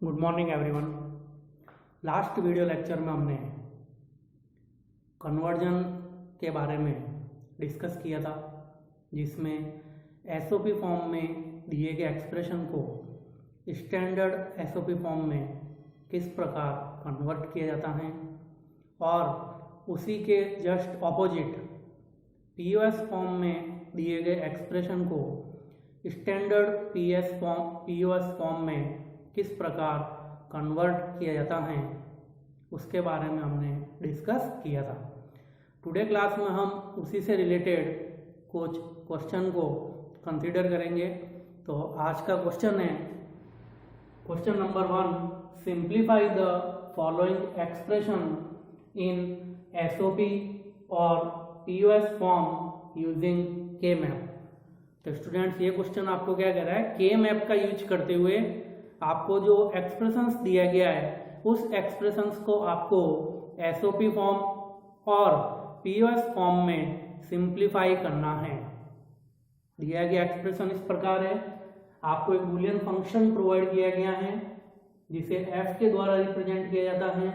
Good morning everyone. Last video lecture में हमने conversion के बारे में डिस्कस किया था, जिसमें एसओपी फॉर्म में दिए गए एक्सप्रेशन को स्टैंडर्ड एसओपी फॉर्म में किस प्रकार कन्वर्ट किया जाता है और उसी के जस्ट ऑपोजिट पीओएस फॉर्म में दिए गए एक्सप्रेशन को स्टैंडर्ड पीओएस फॉर्म में किस प्रकार कन्वर्ट किया जाता है उसके बारे में हमने डिस्कस किया था। टुडे क्लास में हम उसी से रिलेटेड कुछ क्वेश्चन को कंसीडर करेंगे। तो आज का क्वेश्चन है question number 1, simplify the following expression in SOP और पीओएस फॉर्म यूजिंग के मैप। तो स्टूडेंट्स, ये क्वेश्चन आपको क्या कह रहा है, के मैप का यूज करते हुए आपको जो एक्सप्रेशंस दिया गया है उस एक्सप्रेशंस को आपको एसओपी फॉर्म और पीओएस फॉर्म में सिंप्लीफाई करना है। दिया गया एक्सप्रेशन इस प्रकार है, आपको एक बूलियन फंक्शन प्रोवाइड किया गया है जिसे एफ के द्वारा रिप्रेजेंट किया जाता है,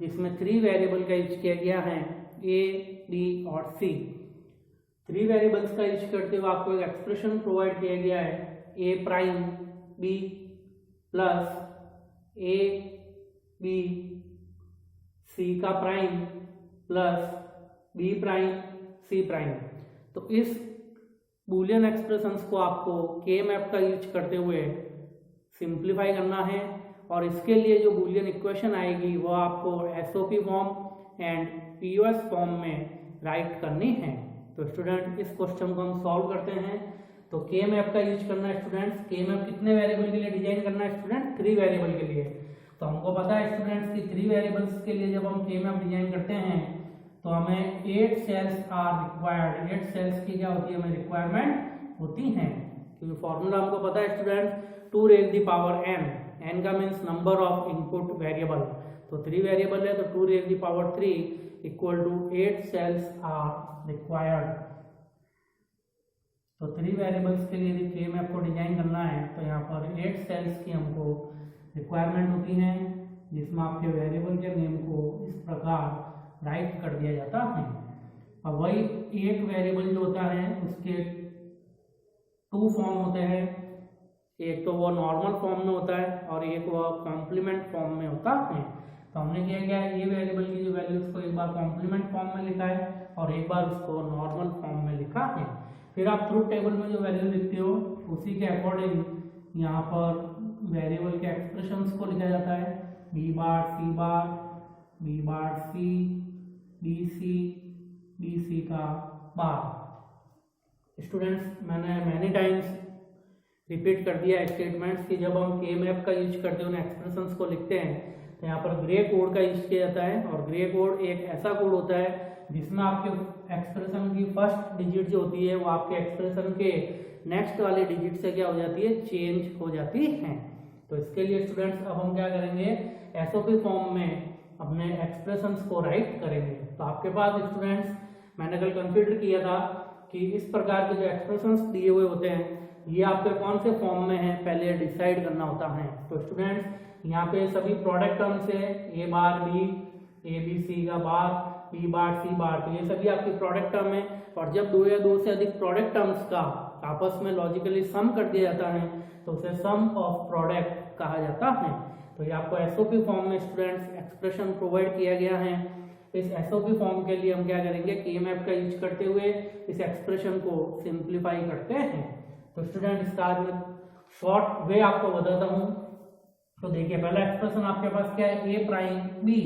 जिसमें 3 वेरिएबल का यूज किया गया है, ए, बी और सी। 3 वेरिएबल्स का यूज करते हुए आपको एक एक्सप्रेशन प्रोवाइड किया गया है, A prime B plus A B C का prime plus B prime C prime. तो इस बूलियन एक्सप्रेशंस को आपको के मैप का यूज करते हुए सिंप्लीफाई करना है और इसके लिए जो बूलियन इक्वेशन आएगी वो आपको SOP form and POS form में राइट करनी है। तो स्टूडेंट, इस क्वेश्चन को हम सॉल्व करते हैं। तो के मैप का यूज करना है स्टूडेंट्स। के मैप कितने वेरिएबल के लिए डिजाइन करना है स्टूडेंट? 3 वेरिएबल के लिए। तो हमको पता है स्टूडेंट्स कि 3 वेरिएबल्स के लिए जब हम के मैप डिजाइन करते हैं तो हमें 8 सेल्स आर रिक्वायर्ड। 8 सेल्स की क्या होती है, हमें रिक्वायरमेंट होती हैं, क्योंकि फॉर्मूला हमको पता है student 2 raised the power n। n का means number of input variable. तो 3 वेरिएबल है तो 2 raised the power 3 equal to 8 cells are required. तो 3 वेरिएबल्स के लिए यदि के मैप को डिजाइन करना है तो यहाँ पर 8 सेल्स की हमको रिक्वायरमेंट होती है, जिसमें आपके वेरिएबल के नेम को इस प्रकार राइट कर दिया जाता है। अब वही एक वेरिएबल जो होता है उसके 2 फॉर्म होते हैं, एक तो वो नॉर्मल फॉर्म में होता है और एक वो कॉम्प्लीमेंट फॉर्म में होता है। तो हमने क्या किया है, ये वेरिएबल की जो वैल्यू उसको एक बार कॉम्प्लीमेंट फॉर्म में लिखा है और एक बार उसको नॉर्मल फॉर्म में लिखा है। फिर आप ट्रूथ टेबल में जो वैल्यू लिखते हो उसी के अकॉर्डिंग यहाँ पर वेरिएबल के एक्सप्रेशंस को लिखा जाता है, बी बार सी बार, बी बार सी, बी सी का बार। स्टूडेंट्स, मैंने मैनी टाइम्स रिपीट कर दिया स्टेटमेंट्स कि जब हम के मैप का यूज करते हैं उन एक्सप्रेशंस को लिखते हैं तो यहाँ पर ग्रे कोड का यूज किया जाता है। और ग्रे कोड एक ऐसा कोड होता है जिसमें आपके एक्सप्रेशन की फर्स्ट डिजिट जो होती है वो आपके एक्सप्रेशन के नेक्स्ट वाले डिजिट से क्या हो जाती है, चेंज हो जाती है। तो इसके लिए स्टूडेंट्स अब हम क्या करेंगे, एसओपी फॉर्म में अपने एक्सप्रेशंस को राइट करेंगे। तो आपके पास स्टूडेंट्स, मैंने कल कंसीडर किया था कि इस प्रकार के जो एक्सप्रेशंस दिए हुए होते हैं ये आपके कौन से फॉर्म में है पहले डिसाइड करना होता है। तो स्टूडेंट्स, यहाँ पे सभी प्रोडक्ट टर्म्स है, ए बार बी, ए बी सी का बार, बी बार सी बार, तो ये सभी आपके प्रोडक्ट टर्म है। और जब 2 या 2 से अधिक प्रोडक्ट टर्म्स का आपस में लॉजिकली सम कर दिया जाता है तो उसे सम ऑफ प्रोडक्ट कहा जाता है। तो ये आपको एसओपी फॉर्म में स्टूडेंट्स एक्सप्रेशन प्रोवाइड किया गया है। इस एसओपी फॉर्म के लिए हम क्या करेंगे, के मैप का यूज करते हुए इस एक्सप्रेशन को सिंप्लीफाई करते हैं। तो स्टूडेंट, इसका आज मैं शॉर्ट वे आपको बताता हूँ। तो देखिए, पहला एक्सप्रेशन आपके पास क्या है, ए प्राइम बी।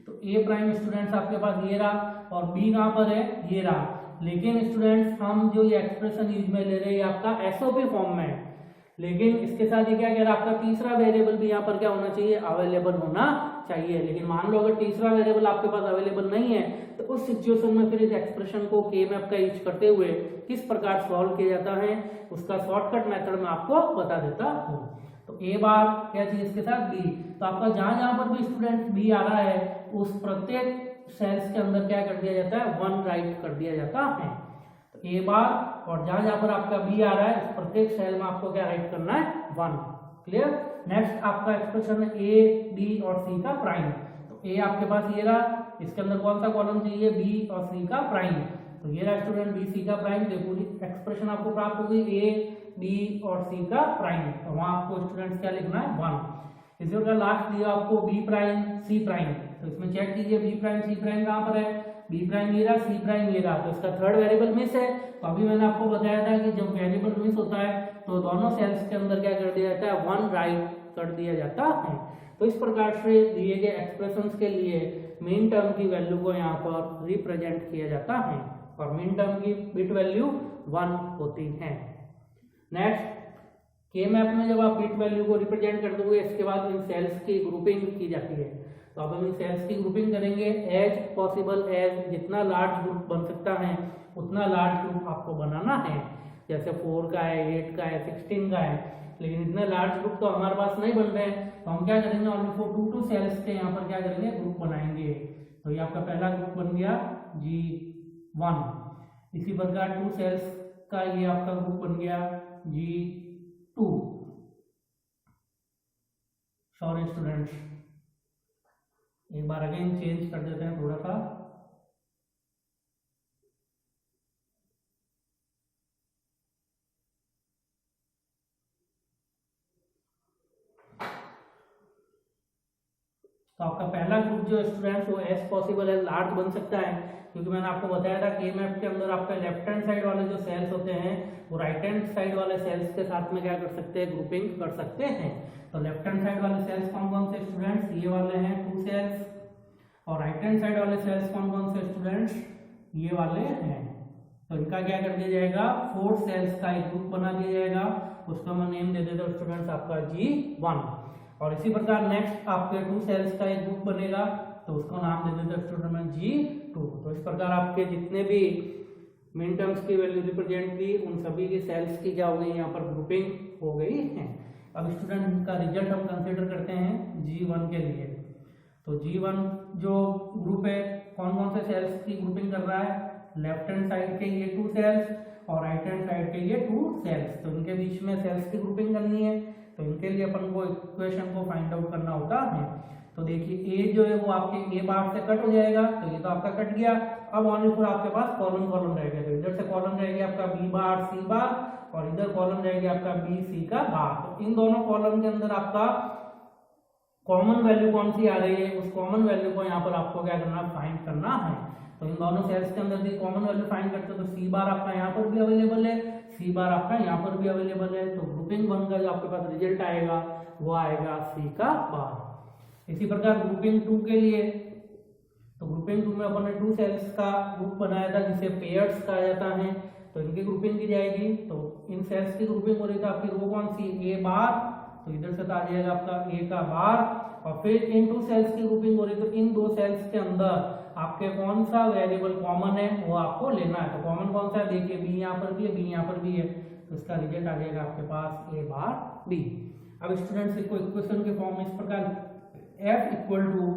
तो ए प्राइम स्टूडेंट्स आपके पास ये रहा और बी कहाँ पर है, ये रहा। लेकिन स्टूडेंट्स, हम जो ये एक्सप्रेशन यूज में ले रहे हैं आपका एसओपी फॉर्म में है, लेकिन इसके साथ ये क्या कह रहा है, आपका तीसरा वेरिएबल भी यहाँ पर क्या होना चाहिए, अवेलेबल होना चाहिए। लेकिन मान लो अगर तीसरा वेरिएबल आपके पास अवेलेबल नहीं है तो उस सिचुएशन में फिर इस एक्सप्रेशन को के मैप का यूज करते हुए किस प्रकार सॉल्व किया जाता है उसका शॉर्टकट मेथड मैं आपको बता देता हूँ। तो ए बार क्या चाहिए, इसके साथ बी। तो आपका जहां जहां पर भी स्टूडेंट बी आ रहा है उस प्रत्येक सेल्स के अंदर क्या कर दिया जाता है, 1 राइट कर दिया जाता है। तो ए बार और जहां जहां पर आपका बी आ रहा है उस प्रत्येक सेल में आपको क्या राइट करना है, 1। क्लियर। नेक्स्ट आपका एक्सप्रेशन है ए बी और सी का प्राइम। तो ए आपके पास ये रहा, इसके अंदर कौन सा कॉलम चाहिए, बी और सी का प्राइम। तो ये रहा स्टूडेंट बी सी का प्राइम। तो पूरी एक्सप्रेशन आपको प्राप्त होगी ए बी और सी का प्राइम। तो वहां आपको स्टूडेंट्स क्या लिखना है, 1। इसी प्रकार लास्ट दिया आपको बी प्राइम सी प्राइम। तो इसमें चेक कीजिए बी प्राइम सी प्राइम कहां पर है, बी प्राइम ये रहा, सी प्राइम ये रहा। तो इसका थर्ड वेरिएबल मिस है। तो अभी मैंने आपको बताया था कि जब वेरिएबल मिस होता है तो दोनों सेल्स के अंदर क्या कर दिया जाता है, 1 राइट कर दिया जाता है। तो इस प्रकार से दिए गए एक्सप्रेशंस के लिए मीन टर्म की वैल्यू को यहाँ पर रिप्रेजेंट किया जाता है और मीन टर्म की बिट वैल्यू 1 होती है। नेक्स्ट के मैप में जब आप बिट वैल्यू को रिप्रेजेंट कर दोगे, इसके बाद इन सेल्स की ग्रुपिंग की जाती है। तो अब हम इन सेल्स की ग्रुपिंग करेंगे एज पॉसिबल एज, जितना लार्ज ग्रुप बन सकता है उतना लार्ज ग्रुप आपको बनाना है। जैसे 4 का है, 8 का है, 16 का है, लेकिन इतने लार्ज ग्रुप तो हमारे पास नहीं बन रहे हैं। तो हम क्या करेंगे, ओनली फॉर 2 सेल्स के यहाँ पर क्या करेंगे, ग्रुप बनाएंगे। तो ये आपका पहला ग्रुप बन गया G1। इसी प्रकार 2 सेल्स का ये आपका ग्रुप बन गया G2। सॉरी स्टूडेंट्स, एक बार अगेन चेंज कर देते हैं थोड़ा सा। तो आपका पहला ग्रुप जो स्टूडेंट्स वो एज पॉसिबल एज लार्ज बन सकता है, क्योंकि मैंने आपको बताया था के मैप के अंदर आपके लेफ्ट हैंड साइड वाले जो सेल्स होते हैं वो राइट हैंड साइड वाले सेल्स के साथ में क्या कर सकते हैं, ग्रुपिंग कर सकते हैं। तो लेफ्ट हैंड साइड वाले सेल्स कौन कौन से स्टूडेंट्स, ये वाले हैं 2 सेल्स। और राइट हैंड साइड वाले सेल्स कौन कौन से स्टूडेंट्स, ये वाले हैं। तो इनका क्या कर दिया जाएगा, 4 सेल्स का एक ग्रुप बना दिया जाएगा। उसका मैं नेम दे देता हूँ स्टूडेंट्स आपका G1। और इसी प्रकार नेक्स्ट आपके 2 सेल्स का एक ग्रुप बनेगा, तो उसको नाम दे देते हैं स्टूडेंट में G2। तो इस प्रकार आपके जितने भी मिन टर्म्स की वैल्यू रिप्रेजेंट की उन सभी की सेल्स की क्या हो गई, यहाँ पर ग्रुपिंग हो गई है। अब स्टूडेंट का रिजल्ट हम कंसीडर करते हैं G1 के लिए। तो G1 जो ग्रुप है कौन कौन से सेल्स की ग्रुपिंग कर रहा है, लेफ्ट हैंड साइड के ये 2 सेल्स और राइट हैंड साइड के ये 2 सेल्स। तो इनके बीच में सेल्स की ग्रुपिंग करनी है, तो इनके लिए अपन को इक्वेशन को फाइंड आउट करना होता है। तो देखिए ए जो है वो आपके ए बार से कट हो जाएगा, तो ये तो आपका कट गया। अब ओनली फॉर आपके पास कॉलम रह गया। तो इधर से कॉलम रहेगी आपका बी बार सी बार और इधर कॉलम रहेगी आपका बी सी का बार। तो इन दोनों कॉलम के अंदर आपका कॉमन वैल्यू कौन सी आ रही है, उस कॉमन वैल्यू को यहाँ पर आपको क्या करना, फाइंड करना है। तो इन दोनों सेल्स के अंदर भी कॉमन वैल्यू फाइंड करते हो, तो सी बार आपका यहाँ पर भी अवेलेबल है, सी बार आपका यहाँ पर भी अवेलेबल है। तो ग्रुपिंग बनकर जो आपके पास रिजल्ट आएगा वो आएगा सी का बार। इसी प्रकार ग्रुपिंग 2 के लिए, तो ग्रुपिंग 2 में अपन ने 2 सेल्स का ग्रुप बनाया था जिसे पेयर्स कहा जाता है। तो इनकी ग्रुपिंग की जाएगी। तो इन सेल्स की ग्रुपिंग हो रही है आपकी रो कौन सी, ए बार। तो इधर से तो आ जाएगा आपका ए का बार। और फिर इन 2 सेल्स की ग्रुपिंग हो रही है, तो इन 2 सेल्स के अंदर आपके कौन सा वेरिएबल कॉमन है वो आपको लेना है। तो कॉमन कौन सा है, देखिए बी यहाँ पर भी है, बी यहाँ पर भी है। तो इसका रिजल्ट आ जाएगा आपके पास ए बार बी। अब स्टूडेंट्स इसको इक्वेशन के फॉर्म में इस प्रकार F equal to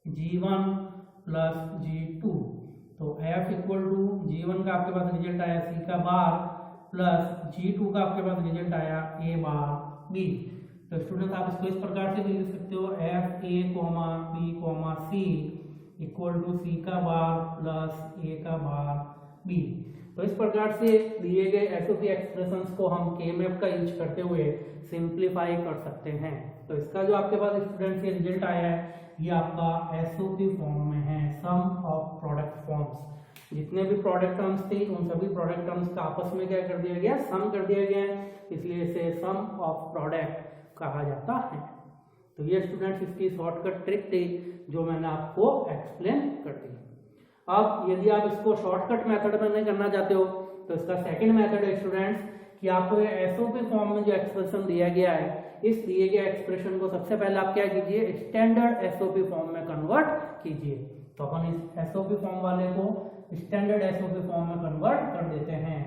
G1 plus G2। तो F इक्वल टू G1 का आपके पास रिजल्ट आया C का बार प्लस G2 का आपके पास रिजल्ट आया A बार B। तो स्टूडेंट्स आप इसको इस प्रकार से भी लिख सकते हो F A B C equal to C का बार प्लस A का बार B। तो इस प्रकार से दिए गए एसओपी एक्सप्रेशंस को हम के मैप का यूज करते हुए सिंप्लीफाई कर सकते हैं। तो इसका जो आपके पास स्टूडेंट्स ये रिजल्ट आया है ये आपका एसओपी फॉर्म में है, सम ऑफ प्रोडक्ट फॉर्म्स। जितने भी प्रोडक्ट टर्म्स थे उन सभी प्रोडक्ट टर्म्स का आपस में क्या कर दिया गया, सम कर दिया गया है, इसलिए इसे सम ऑफ प्रोडक्ट कहा जाता है। तो ये स्टूडेंट्स इसकी शॉर्टकट ट्रिक थी जो मैंने आपको एक्सप्लेन कर दी। अब यदि आप इसको शॉर्टकट मेथड में नहीं करना चाहते हो तो इसका सेकंड मेथड है स्टूडेंट्स कि आपको ये एसओपी फॉर्म में जो एक्सप्रेशन दिया गया है इस दिए गए एक्सप्रेशन को सबसे पहले आप क्या कीजिए, स्टैंडर्ड एसओपी फॉर्म में कन्वर्ट कीजिए। तो अपन इस एसओपी फॉर्म वाले को स्टैंडर्ड एसओपी फॉर्म में कन्वर्ट कर देते हैं।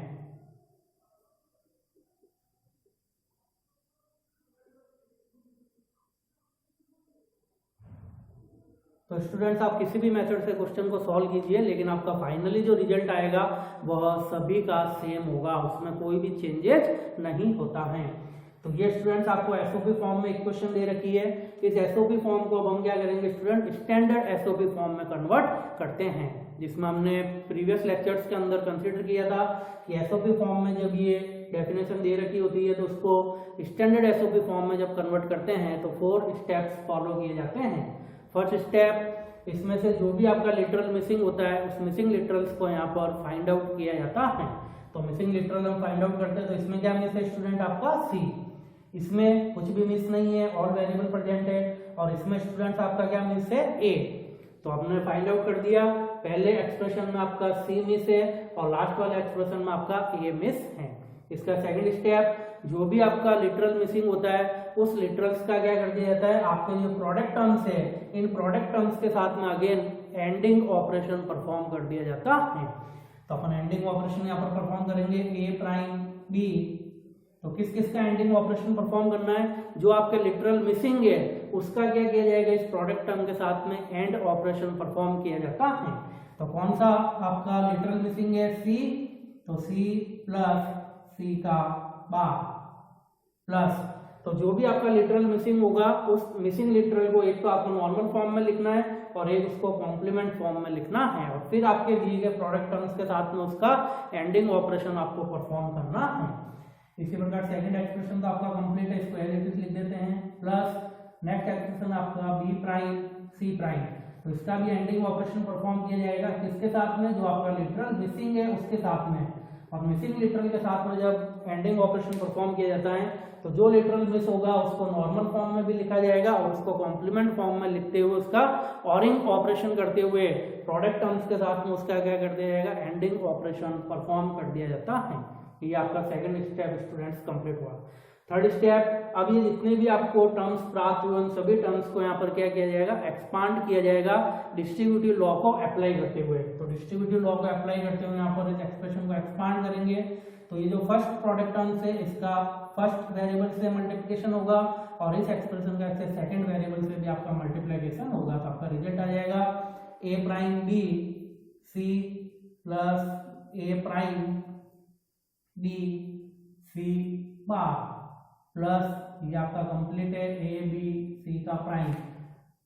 तो स्टूडेंट्स आप किसी भी मेथड से क्वेश्चन को सॉल्व कीजिए, लेकिन आपका फाइनली जो रिजल्ट आएगा वह सभी का सेम होगा, उसमें कोई भी चेंजेस नहीं होता है। तो ये स्टूडेंट्स आपको एसओपी फॉर्म में इक्वेशन दे रखी है। इस एसओपी फॉर्म को अब हम क्या करेंगे स्टूडेंट, स्टैंडर्ड एसओपी फॉर्म में कन्वर्ट करते हैं, जिसमें हमने प्रीवियस लेक्चर्स के अंदर कंसीडर किया था कि एसओपी फॉर्म में जब ये डेफिनेशन दे रखी होती है तो उसको स्टैंडर्ड एसओपी फॉर्म में जब कन्वर्ट करते हैं तो 4 स्टेप्स फॉलो किए जाते हैं। फर्स्ट स्टेप, इसमें से जो भी आपका लिटरल मिसिंग होता है उस मिसिंग लिटरल्स को यहाँ पर फाइंड आउट किया जाता है। तो मिसिंग लिटरल हम फाइंड आउट करते हैं, तो इसमें क्या मिस है स्टूडेंट आपका सी, इसमें कुछ भी मिस नहीं है, ऑल वेरिएबल प्रेजेंट है, और इसमें स्टूडेंट्स आपका क्या मिस है ए। तो हमने फाइंड आउट कर दिया, पहले एक्सप्रेशन में आपका सी मिस है और लास्ट वाले एक्सप्रेशन में आपका ए मिस है। इसका सेकंड स्टेप, जो भी आपका लिटरल मिसिंग होता है उस लिटरल्स का क्या कर दिया जाता है, आपके जो प्रोडक्ट टर्म्स है इन प्रोडक्ट टर्म्स के साथ में अगेन एंडिंग ऑपरेशन परफॉर्म कर दिया जाता है। तो अपन एंडिंग ऑपरेशन यहाँ पर परफॉर्म करेंगे ए प्राइम बी। तो किस किस का एंडिंग ऑपरेशन परफॉर्म करना है, जो आपके लिटरल मिसिंग है उसका क्या किया जाएगा, इस प्रोडक्ट टर्म के साथ में एंड ऑपरेशन परफॉर्म किया जाता है। तो कौन सा आपका लिटरल मिसिंग है सी, तो सी प्लस सी का बार प्लस, तो जो भी आपका लिटरल मिसिंग होगा उस मिसिंग लिटरल को एक तो आपको नॉर्मल फॉर्म में लिखना है और एक उसको कॉम्प्लीमेंट फॉर्म में लिखना है, और फिर आपके दिए गए प्रोडक्ट टर्म्स के साथ में उसका एंडिंग ऑपरेशन आपको परफॉर्म करना है। इसी प्रकार सेकंड एक्सप्रेशन तो आपका कंप्लीट है, इसको एज इट इज लिख देते हैं, प्लस नेक्स्ट एक्सप्रेशन आपका बी प्राइम सी प्राइम, तो इसका भी एंडिंग ऑपरेशन परफॉर्म किया जाएगा किसके साथ में, जो आपका लिटरल मिसिंग है उसके साथ में। और मिसिंग लिटरल के साथ में जब एंडिंग ऑपरेशन परफॉर्म किया जाता है तो जो लिटरल मिस होगा उसको नॉर्मल फॉर्म में भी लिखा जाएगा और उसको कॉम्प्लीमेंट फॉर्म में लिखते हुए उसका ऑरिंग ऑपरेशन करते हुए प्रोडक्ट टर्म्स के साथ में उसका क्या कर दिया जाएगा, एंडिंग ऑपरेशन परफॉर्म कर दिया जाता है। ये आपका सेकंड स्टेप स्टूडेंट्स कंप्लीट हुआ। थर्ड स्टेप, अब ये जितने भी आपको टर्म्स प्राप्त हुए उन सभी टर्म्स को यहाँ पर क्या किया जाएगा, एक्सपांड किया जाएगा डिस्ट्रीब्यूटिव लॉ को अप्लाई करते हुए। तो डिस्ट्रीब्यूटिव लॉ को अप्लाई करते हुए यहाँ पर इस एक्सप्रेशन को एक्सपांड करेंगे। तो ये जो फर्स्ट प्रोडक्ट टर्म्स है इसका फर्स्ट वेरिएबल से मल्टीप्लिकेशन होगा और इस एक्सप्रेशन का इससे सेकंड वेरिएबल से भी आपका मल्टीप्लिकेशन होगा। तो आपका रिजल्ट आ जाएगा ए prime B C plus A prime B C bar plus ये आपका कंप्लीट है ए बी सी का प्राइम,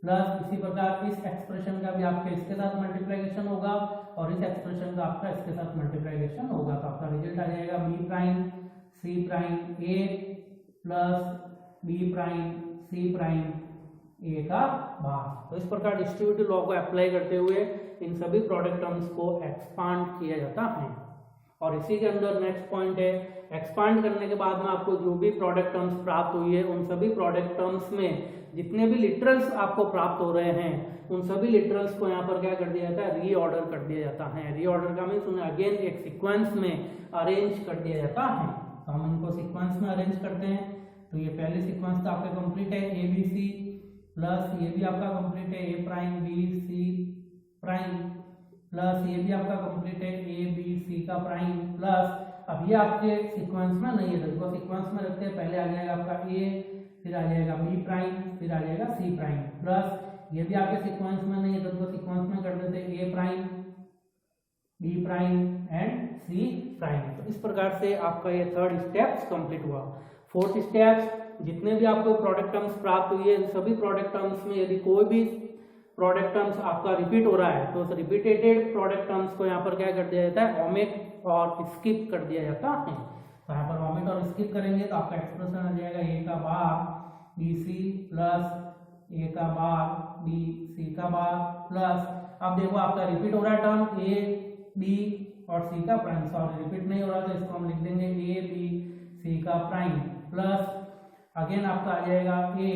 प्लस इसी प्रकार इस एक्सप्रेशन का भी आपके इसके साथ मल्टीप्लिकेशन होगा और इस एक्सप्रेशन का आपका इसके साथ मल्टीप्लिकेशन होगा। तो आपका रिजल्ट आ जाएगा B prime C prime A plus B prime C prime A का बार। तो इस प्रकार डिस्ट्रीब्यूटिव लॉ को अप्लाई करते हुए इन सभी प्रोडक्ट टर्म्स को एक्सपांड किया जाता है। और इसी के अंदर नेक्स्ट पॉइंट है, एक्सपांड करने के बाद में आपको जो भी प्रोडक्ट टर्म्स प्राप्त हुई है उन सभी प्रोडक्ट टर्म्स में जितने भी लिटरल्स आपको प्राप्त हो रहे हैं उन सभी लिटरल्स को यहाँ पर क्या कर दिया जाता है, रीऑर्डर कर दिया जाता है। रीऑर्डर का मीन्स उन्हें अगेन एक सीक्वेंस में अरेंज कर दिया जाता है। तो हम इनको सीक्वेंस में अरेंज करते हैं। तो ये पहले सीक्वेंस तो आपका कंप्लीट है ए बी सी, प्लस ये भी आपका कंप्लीट है A prime B C prime, plus ये भी आपका कंप्लीट है ए बी सी का प्राइम, प्लस अब ये आपके सीक्वेंस में नहीं है, तो सीक्वेंस में रखते हैं। पहले आ जाएगा आपका ए, फिर आ जाएगा बी प्राइम, फिर आ जाएगा सी प्राइम, प्लस ये भी आपके सीक्वेंस में नहीं है तो सीक्वेंस में कर देते हैं A prime B prime and C prime. तो इस प्रकार से आपका ये थर्ड स्टेप्स कंप्लीट हुआ। फोर्थ स्टेप्स, जितने भी आपको प्रोडक्ट टर्म्स प्राप्त हुई है इन सभी प्रोडक्ट टर्म्स में यदि कोई भी प्रोडक्ट टर्म्स आपका रिपीट हो रहा है तो उस रिपीटेड प्रोडक्ट टर्म्स को यहाँ पर क्या कर दिया जाता है, ओमिट और स्किप कर दिया जाता है। तो यहाँ पर ओमिट और स्किप करेंगे तो आपका एक्सप्रेशन आ जाएगा ए का बार बी सी प्लस ए का बार बी सी का बार, प्लस अब देखो आपका रिपीट हो रहा है टर्म ए बी और सी का प्राइम, सॉरी रिपीट नहीं हो रहा तो इसको हम लिख देंगे ए बी सी का प्राइम, प्लस अगेन आपका आ जाएगा A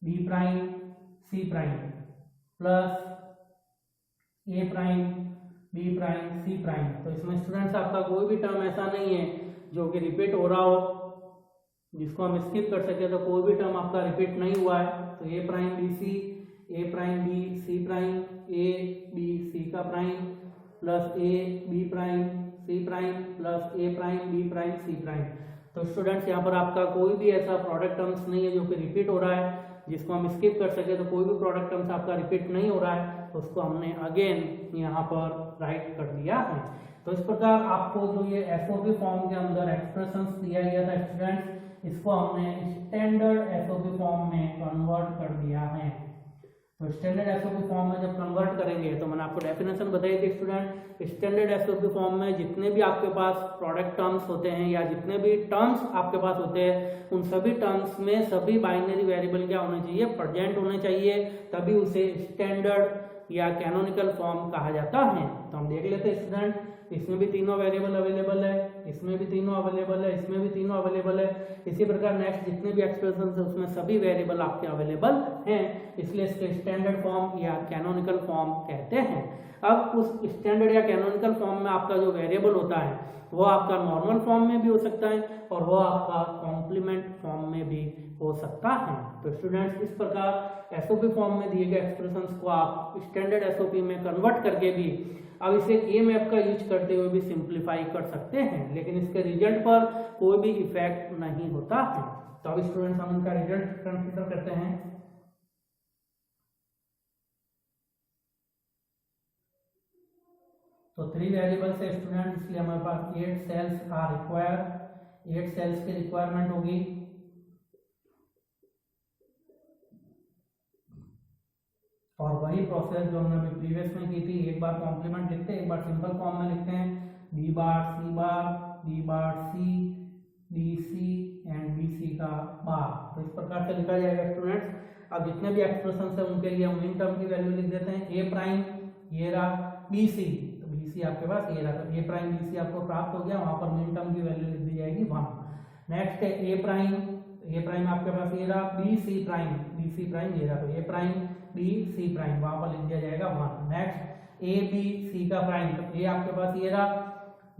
B prime C prime plus A prime B prime C prime. तो इसमें स्टूडेंट्स आपका कोई भी टर्म ऐसा नहीं है जो कि रिपीट हो रहा हो जिसको हम स्किप कर सके, तो कोई भी टर्म आपका रिपीट नहीं हुआ है। तो A prime B C, A prime B C prime, A B C का prime plus A B prime C prime plus A prime B prime C prime. तो स्टूडेंट्स यहाँ पर आपका कोई भी ऐसा प्रोडक्ट टर्म्स नहीं है जो कि रिपीट हो रहा है जिसको हम स्किप कर सके। तो कोई भी प्रोडक्ट टर्म्स आपका रिपीट नहीं हो रहा है तो उसको हमने अगेन यहाँ पर राइट कर दिया है। तो इस प्रकार आपको जो ये एसओपी फॉर्म के अंदर एक्सप्रेशंस दिया गया था स्टूडेंट्स, इसको हमने स्टैंडर्ड एसओपी फॉर्म में कन्वर्ट कर दिया है। तो स्टैंडर्ड एसओपी फॉर्म में जब कन्वर्ट करेंगे तो मैंने आपको डेफिनेशन बताई थी स्टूडेंट, स्टैंडर्ड एसओपी फॉर्म में जितने भी आपके पास प्रोडक्ट टर्म्स होते हैं या जितने भी टर्म्स आपके पास होते हैं उन सभी टर्म्स में सभी बाइनरी वेरिएबल क्या होने चाहिए, प्रेजेंट होने चाहिए, तभी उसे स्टैंडर्ड या कैनोनिकल फॉर्म कहा जाता है। तो हम देख लेते हैं स्टूडेंट, इसमें भी तीनों वेरिएबल अवेलेबल है, इसमें भी तीनों अवेलेबल है, इसमें भी तीनों अवेलेबल है। इसी प्रकार नेक्स्ट जितने भी एक्सप्रेशन है उसमें सभी वेरिएबल आपके अवेलेबल हैं, इसलिए इसके स्टैंडर्ड फॉर्म या कैनोनिकल फॉर्म कहते हैं। अब उस स्टैंडर्ड या कैनोनिकल फॉर्म में आपका जो वेरिएबल होता है वो आपका नॉर्मल फॉर्म में भी हो सकता है और वो आपका कॉम्प्लीमेंट फॉर्म में भी हो सकता है। तो स्टूडेंट्स इस प्रकार एसओपी फॉर्म में दिए गए एक्सप्रेशंस को आप स्टैंडर्ड एसओपी में कन्वर्ट करके भी अब इसे के मैप का यूज करते हुए भी सिंप्लीफाई कर सकते हैं, लेकिन इसके रिजल्ट पर कोई भी इफेक्ट नहीं होता है। तो अब स्टूडेंट्स हम इनका रिजल्ट कंसीडर करते हैं। तो 3 वेरिएबल्स है स्टूडेंट, इसलिए हमारे पास 8 सेल्स आर रिक्वायर्ड, 8 सेल्स की रिक्वायरमेंट होगी। और वही प्रोसेस जो हमने अभी प्रीवियस में की थी, एक बार कॉम्प्लीमेंट लिखते हैं, एक बार सिंपल फॉर्म में लिखते हैं, B bar C D C and B C का बार। तो इस प्रकार से लिखा जाएगा स्टूडेंट्स। अब जितने भी एक्सप्रेशन है उनके लिए हम मिन टर्म की वैल्यू लिख देते हैं, ए प्राइम ये रहा, बी सी, तो बी सी आपके पास ये रहा, तो ए प्राइम बी सी आपको प्राप्त हो गया, वहां पर मिन टर्म की वैल्यू लिख दी जाएगी 1। नेक्स्ट है ए प्राइम आपके पास ये रहा, बी सी प्राइम ये रहा, तो A prime B C prime वहां पर लिख दिया जाएगा 1। नेक्स्ट ए बी सी का प्राइम, तो ए आपके पास ये रहा,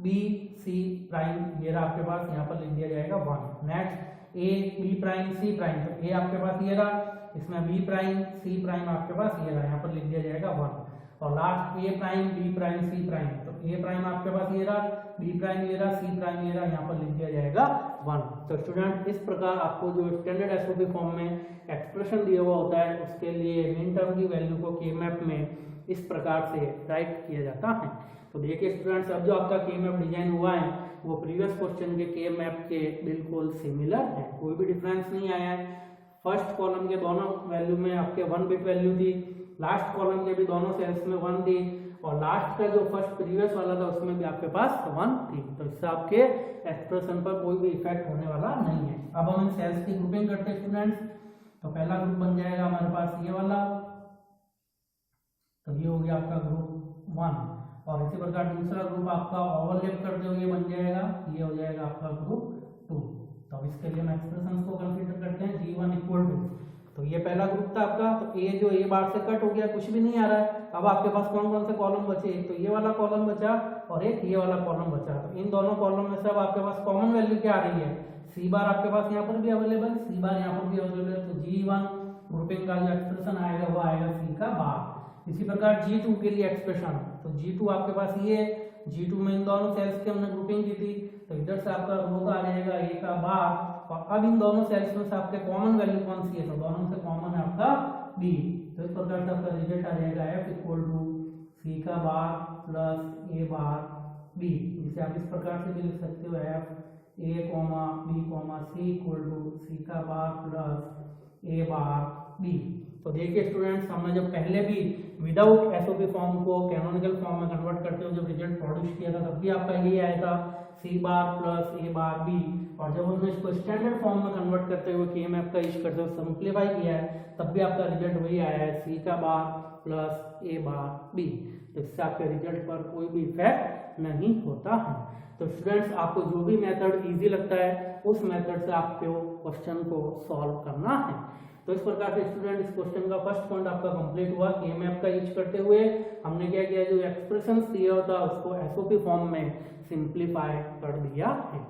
बी सी प्राइम ये रहा आपके पास, यहाँ पर लिख दिया जाएगा 1। Next A B prime C prime, तो ए आपके पास ये रहा, इसमें बी प्राइम सी प्राइम आपके पास ये रहा, यहाँ पर लिख दिया जाएगा 1। और last A prime B prime C prime, तो ए प्राइम आपके पास ये रहा, बी प्राइम ये रहा, सी प्राइम ये रहा, यहाँ पर लिख दिया जाएगा 1। तो स्टूडेंट इस प्रकार आपको जो स्टैंडर्ड एसओपी फॉर्म में एक्सप्रेशन दिया हुआ होता है उसके लिए मिन टर्म की वैल्यू को के मैप में इस प्रकार से राइट किया जाता है। तो देखिए स्टूडेंट्स, अब जो आपका के मैप डिजाइन हुआ है वो प्रीवियस क्वेश्चन के मैप के बिल्कुल सिमिलर है, कोई भी डिफरेंस नहीं आया है। फर्स्ट कॉलम के दोनों वैल्यू में आपके 1 बिट वैल्यू थी, लास्ट कॉलम के भी दोनों सेल्स में 1 थी, और लास्ट का जो फर्स्ट प्रीवियस वाला था उसमें भी आपके पास 1 थी। तो इससे आपके एक्सप्रेशन पर कोई भी इफेक्ट होने वाला नहीं है। अब हम इन सेल्स की ग्रुपिंग करते हैं स्टूडेंट्स। तो पहला ग्रुप बन जाएगा हमारे पास ये वाला, तो ये हो गया आपका ग्रुप 1। और इसी प्रकार दूसरा ग्रुप आपका ओवरलैप करते हुए बन जाएगा, ये हो जाएगा आपका ग्रुप 2। तो अब इसके लिए हम एक्सप्रेशंस को कंसीडर करते हैं G1 इक्वल टू, तो ये पहला ग्रुप था आपका, तो ए जो ए बार से कट हो गया, कुछ भी नहीं आ रहा है। अब आपके पास कौन कौन से कॉलम बचे, एक तो ये वाला कॉलम बचा और एक ये वाला कॉलम बचा। तो इन दोनों कॉलम में से अब आपके पास कॉमन वैल्यू क्या आ रही है, सी बार आपके पास यहाँ पर भी अवेलेबल, सी बार यहाँ पर भी अवेलेबल, तो G1 ग्रुपिंग का जो एक्सप्रेशन आएगा वो आएगा सी का बार। इसी प्रकार G2 के लिए एक्सप्रेशन, तो G2 आपके पास ये है, G2 में इन दोनों सेल्स की हमने ग्रुपिंग की थी, तो इधर से आपका रो का आ जाएगा ए का बार, और अब इन दोनों सेल्स में से आपके कॉमन वैल्यू कौन सी है, तो दोनों से कॉमन है आपका बी। तो इस प्रकार से आपका रिजल्ट आ जाएगा F इक्वल टू सी का बार प्लस ए बार बी। जिसे आप इस प्रकार से भी लिख सकते हो F A comma B comma C equal to C का बार प्लस ए बार बी। तो देखिए स्टूडेंट्स, हमने जब पहले भी विदाउट एसओपी फॉर्म को कैनोनिकल फॉर्म में कन्वर्ट करते हुए जब रिजल्ट प्रोड्यूस किया था तब भी आपका यही आया था, सी बार प्लस ए बार बी। और जब हमने इसको स्टैंडर्ड फॉर्म में कन्वर्ट करते हुए के मैप का यूज करते हुए सिंप्लीफाई किया है तब भी आपका रिजल्ट वही आया है, सी का बार प्लस ए बार बी। तो इससे आपके रिजल्ट पर कोई भी इफेक्ट नहीं होता है। तो स्टूडेंट्स, आपको जो भी मेथड इजी लगता है उस मेथड से आपको क्वेश्चन को सॉल्व करना है। तो इस प्रकार से स्टूडेंट इस क्वेश्चन का फर्स्ट पॉइंट आपका कंप्लीट हुआ। के मैप का यूज करते हुए हमने क्या किया, जो एक्सप्रेशंस दिया होता है उसको एसओपी फॉर्म में सिंप्लीफाई कर दिया है।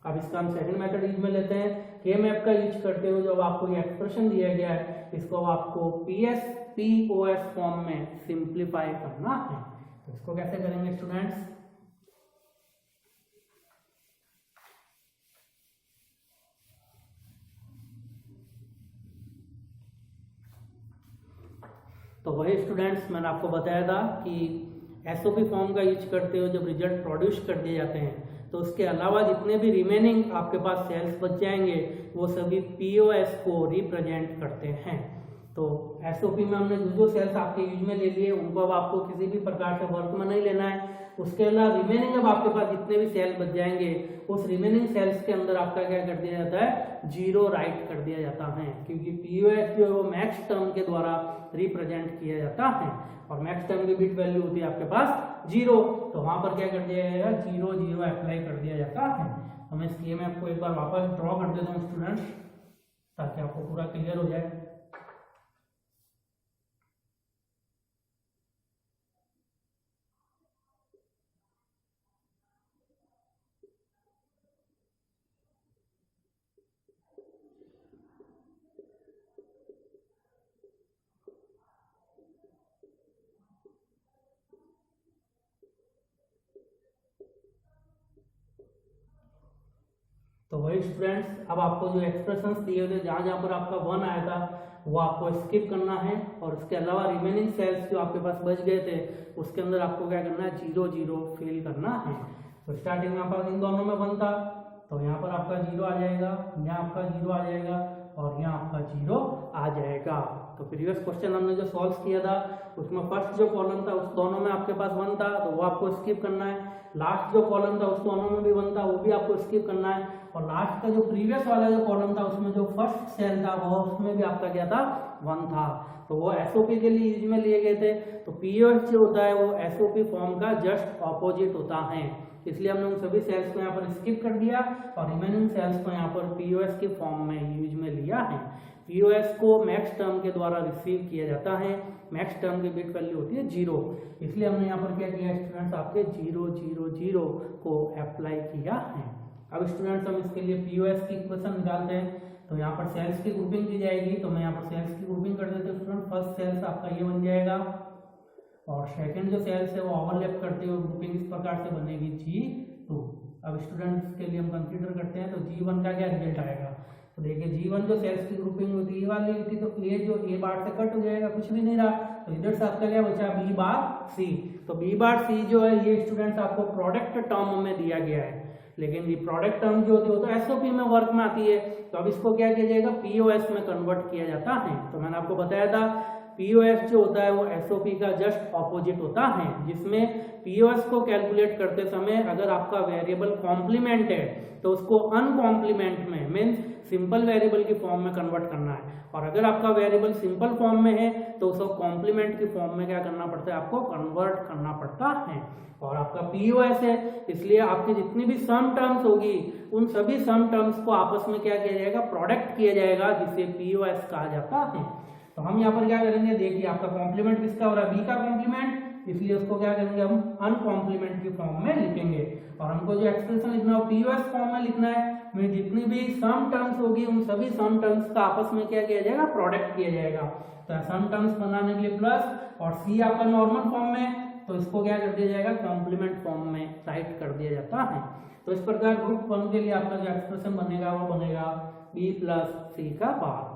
अब इसका हम सेकंड मेथड यूज में लेते हैं। के मैप का यूज करते हुए जब आपको ये एक्सप्रेशन दिया गया है इसको आपको पीओएस फॉर्म में सिंप्लीफाई करना है। तो इसको कैसे करेंगे स्टूडेंट्स, तो वही स्टूडेंट्स मैंने आपको बताया था कि एसओपी फॉर्म का यूज करते हुए जब रिजल्ट प्रोड्यूस कर दिए जाते हैं तो उसके अलावा जितने भी रिमेनिंग आपके पास सेल्स बच जाएंगे वो सभी पीओएस को रिप्रेजेंट करते हैं। तो एसओपी में हमने जो सेल्स आपके यूज में ले लिए उनको अब आपको किसी भी प्रकार से वर्क में नहीं लेना है। उसके अलावा रिमेनिंग अब आपके पास जितने भी सेल बच जाएंगे उस रिमेनिंग सेल्स के अंदर आपका क्या कर दिया जाता है, 0 राइट कर दिया जाता है, क्योंकि पीओएस जो है वो मैक्स टर्म के द्वारा रिप्रेजेंट किया जाता है और मैक्स टर्म की बिट वैल्यू होती है आपके पास 0। तो वहां पर क्या कर दिया जाएगा, 0 0 अप्लाई कर दिया जाता है। हम इसलिए मैं आपको एक बार वापस ड्रॉ कर देता हूँ स्टूडेंट्स, ताकि आपको पूरा क्लियर हो जाए। तो वही स्टूडेंट्स, अब आपको जो एक्सप्रेशंस दिए थे जहाँ जहाँ पर आपका 1 आया था वो आपको स्किप करना है, और उसके अलावा रिमेनिंग सेल्स जो आपके पास बच गए थे उसके अंदर आपको क्या करना है, 0 0 फिल करना है। तो स्टार्टिंग में आपका इन दोनों में 1 था, तो यहाँ पर आपका 0 आ जाएगा, यहाँ आपका 0 आ जाएगा और यहाँ आपका 0 आ जाएगा। तो प्रीवियस क्वेश्चन हमने जो सॉल्व किया था उसमें फर्स्ट जो कॉलम था उस दोनों में आपके पास 1 था, तो वो आपको स्किप करना है। लास्ट जो कॉलम था उस दोनों में भी 1 था, वो भी आपको स्किप करना है। और लास्ट का जो प्रीवियस वाला जो कॉलम था उसमें जो फर्स्ट सेल था वो उसमें भी आपका क्या था, 1 था। तो वो एसओपी के लिए यूज में लिए गए थे। तो पीओएस जो होता है वो एसओपी फॉर्म का जस्ट ऑपोजिट होता है, इसलिए हमने उन सभी सेल्स को यहाँ पर स्किप कर दिया और रिमेनिंग सेल्स को यहाँ पर पीओएस के फॉर्म में यूज में लिया है। पीओएस को मैक्स टर्म के द्वारा रिसीव किया जाता है, मैक्स टर्म की बिट वैल्यू होती है 0, इसलिए हमने यहाँ पर क्या किया स्टूडेंट्स, आपके 0 0 0 को अप्लाई किया है। अब स्टूडेंट्स हम इसके लिए पीओएस की इक्वेशन निकालते हैं। तो यहाँ पर सेल्स की ग्रुपिंग की जाएगी, तो मैं यहाँ पर सेल्स की ग्रुपिंग कर देता हूँ स्टूडेंट। फर्स्ट सेल्स आपका ये बन जाएगा और सेकंड जो सेल्स है वो ओवरलैप करते हुए ग्रुपिंग इस प्रकार से बनेगी G2। अब स्टूडेंट्स के लिए हम कंसीडर करते हैं, तो G1 का क्या रिजल्ट आएगा। तो देखिए G1 जो सेल्स की ग्रुपिंग होती है ये वाली होती, तो A जो A बार से कट हो जाएगा, कुछ भी नहीं रहा, तो इधर से आपका क्या बचा, B बार C। तो B बार C जो है ये स्टूडेंट्स आपको प्रोडक्ट टर्म में दिया गया है, लेकिन ये प्रोडक्ट टर्म जो होती है वो तो एसओपी में वर्क में आती है। तो अब इसको क्या किया जाएगा, पीओएस में कन्वर्ट किया जाता है। तो मैंने आपको बताया था पीओएस जो होता है वो एसओपी का जस्ट ऑपोजिट होता है, जिसमें पीओएस को कैलकुलेट करते समय अगर आपका वेरिएबल कॉम्प्लीमेंट है तो उसको अनकॉम्प्लीमेंट में मीन्स सिंपल वेरिएबल की फॉर्म में कन्वर्ट करना है, और अगर आपका वेरिएबल सिंपल फॉर्म में है तो उसको कॉम्प्लीमेंट की फॉर्म में क्या करना पड़ता है, आपको कन्वर्ट करना पड़ता है। और आपका पीओएस है, इसलिए आपकी जितनी भी सम टर्म्स होगी उन सभी सम टर्म्स को आपस में क्या किया जाएगा, प्रोडक्ट किया जाएगा, जिसे पीओएस कहा जाता है। तो हम यहाँ पर क्या करेंगे, देखिए आपका कॉम्प्लीमेंट किसका हो रहा है, बी का कॉम्प्लीमेंट, इसलिए उसको क्या करेंगे हम अनकॉम्प्लीमेंट की फॉर्म में लिखेंगे। और हमको जो एक्सप्रेशन लिखना है पीओएस फॉर्म में लिखना है, में जितनी भी सम टर्म्स होगी उन सभी सम टर्म्स का आपस में क्या किया जाएगा, प्रोडक्ट किया जाएगा। तो सम टर्म्स बनाने के लिए प्लस, और सी आपका नॉर्मल फॉर्म में, तो इसको क्या कर दिया जाएगा, कॉम्प्लीमेंट फॉर्म में राइट कर दिया जाता है। तो इस प्रकार ग्रुप 1 के लिए आपका जो एक्सप्रेशन बनेगा वो बनेगा बी प्लस सी का बार।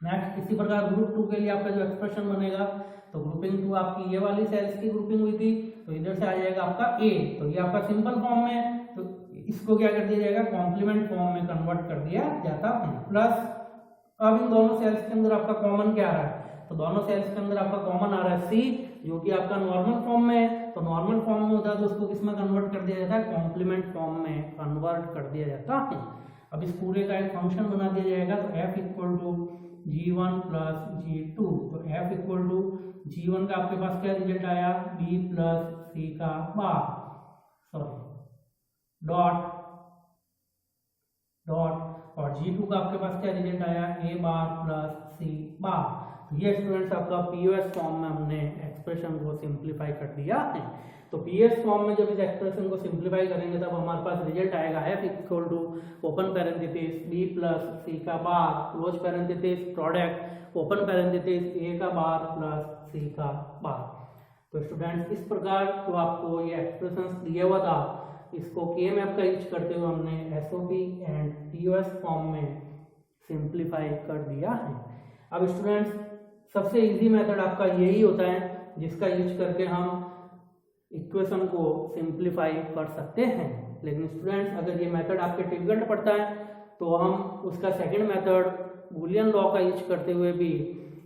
नेक्स्ट इसी प्रकार ग्रुप 2 के लिए आपका जो एक्सप्रेशन बनेगा, तो ग्रुपिंग 2 आपकी ये वाली सेल्स की ग्रुपिंग हुई थी, तो इधर से आ जाएगा आपका ए, तो ये आपका सिंपल फॉर्म में, तो इसको क्या कर दिया जाएगा, कॉम्प्लीमेंट फॉर्म में कन्वर्ट कर दिया जाता है। प्लस अब इन दोनों सेल्स के अंदर आपका कॉमन क्या आ रहा है, तो दोनों सेल्स के अंदर आपका कॉमन आ रहा है सी, जो कि आपका नॉर्मल फॉर्म में है। तो नॉर्मल फॉर्म में होता है तो उसको किस में कन्वर्ट कर दिया जाता है, कॉम्प्लीमेंट फॉर्म में कन्वर्ट कर दिया जाता है। अब इस पूरे का एक फंक्शन बना दिया जाएगा, तो f equal to G1 plus G2, तो f इक्वल टू G1 का आपके पास क्या रिजल्ट आया, B प्लस C का बार, सॉरी डॉट डॉट, और G2 का आपके पास क्या रिजल्ट आया, A बार प्लस C बार। तो ये स्टूडेंट्स आपका पीओएस फॉर्म में हमने एक्सप्रेशन को सिंप्लीफाई कर दिया है। तो पीएस फॉर्म में जब इस एक्सप्रेशन को सिंप्लीफाई करेंगे तब हमारे पास रिजल्ट आएगा f equal to open parenthesis b plus c का bar close parenthesis product open parenthesis a का बार प्लस c का बार। तो स्टूडेंट्स इस प्रकार जो आपको ये एक्सप्रेशंस दिया हुआ था इसको के मैप का यूज करते हुए हमने एसओपी एंड पीओएस फॉर्म में सिंप्लीफाई कर दिया है। अब स्टूडेंट्स सबसे इजी मेथड आपका यही होता है जिसका यूज करके हम इक्वेशन को सिंप्लीफाई कर सकते हैं, लेकिन स्टूडेंट्स अगर ये मेथड आपके डिफिकल्ट पड़ता है तो हम उसका सेकंड मेथड बूलियन लॉ का यूज करते हुए भी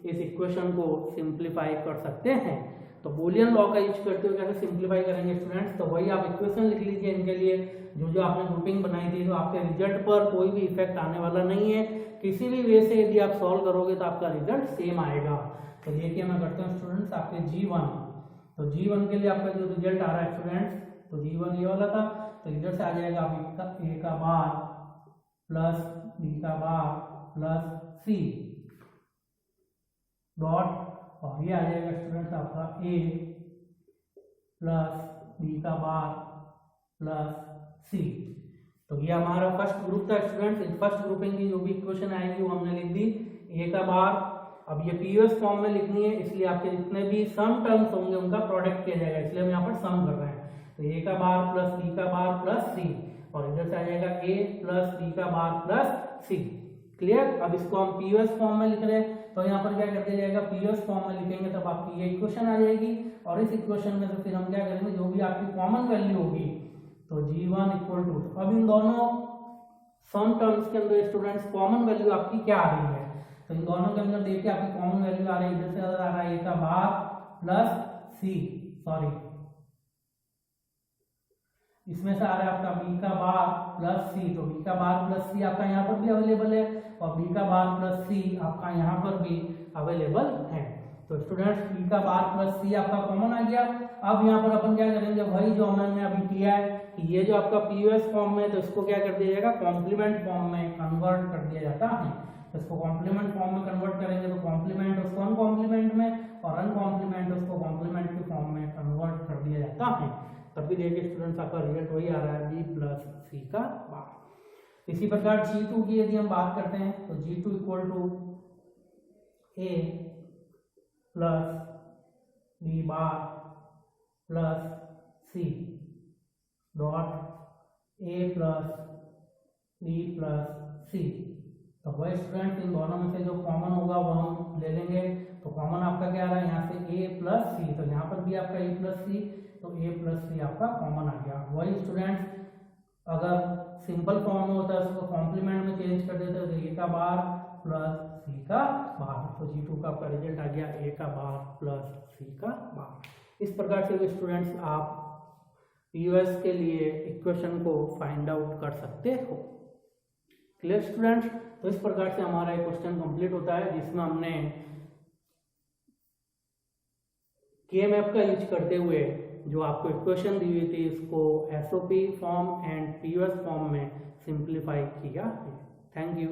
इस इक्वेशन को सिंप्लीफाई कर सकते हैं। तो बूलियन लॉ का यूज करते हुए कैसे सिंप्लीफाई करेंगे स्टूडेंट्स, तो वही आप इक्वेशन लिख लीजिए इनके लिए जो जो आपने ग्रुपिंग बनाई थी, तो आपके रिजल्ट पर कोई भी इफेक्ट आने वाला नहीं है। किसी भी वे से यदि आप सॉल्व करोगे तो आपका रिजल्ट सेम आएगा। तो देखिए मैं करता हूँ स्टूडेंट्स आपके G1, तो G1 के लिए आपका जो रिजल्ट आ रहा है स्टूडेंट्स, तो G1 ये वाला था, तो इधर से आ जाएगा आपका A का बार प्लस B का बार प्लस C डॉट, और ये आ जाएगा स्टूडेंट्स आपका A प्लस B का बार प्लस C। तो ये हमारा फर्स्ट ग्रुप था स्टूडेंट्स। इस फर्स्ट ग्रुपिंग की जो भी इक्वेशन आएगी वो हमने लिख दी A का बार। अब ये पीओएस फॉर्म में लिखनी है, इसलिए आपके जितने भी सम टर्म्स होंगे उनका प्रोडक्ट किया जाएगा, इसलिए हम यहाँ पर सम कर रहे हैं। तो A का बार प्लस B का बार प्लस C, और इधर से आ जाएगा A प्लस B का बार प्लस C। क्लियर। अब इसको हम पीओएस फॉर्म में लिख रहे हैं, तो यहाँ पर क्या कर दिया जाएगा, पीओएस फॉर्म में लिखेंगे तब आपकी ये इक्वेशन आ जाएगी, और इस इक्वेशन में से फिर हम क्या करेंगे, जो भी आपकी कॉमन वैल्यू होगी, तो G1 इक्वल टू, अब इन दोनों सम टर्म्स के अंदर स्टूडेंट्स कॉमन वैल्यू आपकी क्या आ रही है, तो इन दोनों के अंदर देखिए आपकी कॉमन वैल्यू आ रही है, इधर से आ रहा है A का बार प्लस C, सॉरी इसमें से आ रहा है आपका B का बार प्लस C, तो B का बार प्लस C आपका यहाँ पर भी अवेलेबल है, और B का बार प्लस C आपका यहाँ पर भी अवेलेबल है। तो स्टूडेंट्स B का बार प्लस C आपका कॉमन आ गया। अब यहाँ पर अपन क्या करेंगे, वही जो हमने अभी किया है कि ये जो आपका पीओएस फॉर्म में, तो इसको क्या कर दिया जाएगा, कॉम्प्लीमेंट फॉर्म में कन्वर्ट कर दिया जाता है। तो इसको कॉम्प्लीमेंट फॉर्म में कन्वर्ट करेंगे, तो कॉम्प्लीमेंट उसको अनकॉम्प्लीमेंट में, और अनकॉम्प्लीमेंट उसको कॉम्प्लीमेंट के फॉर्म में कन्वर्ट कर दिया जाता है। तभी देखिए स्टूडेंट्स आपका रिजल्ट वही आ रहा है B प्लस C का बार। इसी प्रकार G2 की यदि हम बात करते हैं, तो G2 equal to A plus B bar plus C dot A plus B plus C। तो वही स्टूडेंट इन दोनों में से जो कॉमन होगा वो हम ले लेंगे। तो कॉमन आपका क्या आ रहा है यहाँ से A प्लस C, तो यहाँ पर भी आपका A प्लस C, तो A प्लस C आपका कॉमन आ गया। वही स्टूडेंट्स अगर सिंपल फॉर्म में होता है उसको कॉम्प्लीमेंट में चेंज कर देते हैं, तो A का बार प्लस C का बार, तो G2 का आपका रिजल्ट आ गया A का बार प्लस C का बार। इस प्रकार से स्टूडेंट्स आप पीओएस के लिए इक्वेशन को फाइंड आउट कर सकते हो। Clear students. तो इस प्रकार से हमारा एक क्वेश्चन कंप्लीट होता है जिसमें हमने केएमएफ का यूज करते हुए जो आपको इक्वेशन दी हुई थी इसको SOP form and POS form में सिंप्लीफाई किया है। Thank you.